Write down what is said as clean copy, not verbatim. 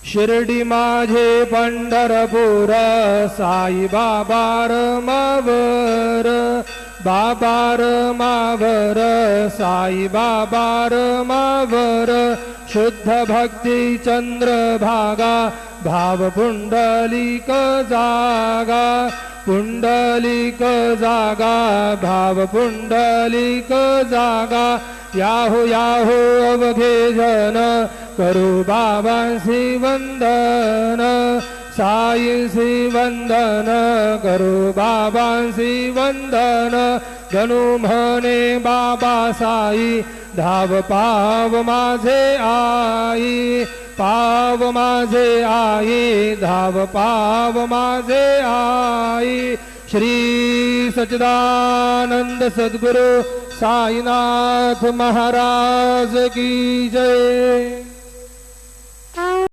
शिर्डी माझे पंढरपूर साई बाबा रमावर बाबा रमावर साई बाबा रमावर शुद्ध भक्ती चंद्रभागा भाव पुंडलिक जागा पुंडलिक जागा भाव पुंडलिक जागा याहो याहो अवघे जन करू बाबांसी वंदन साईंसी वंदन करू बाबांसी वंदन जणू म्हणे बाबा साई धाव पाव माझे आई पाव माझे आई धाव पाव माझे आई श्री सच्चिदानंद सद्गुरु साईनाथ महाराज की जय।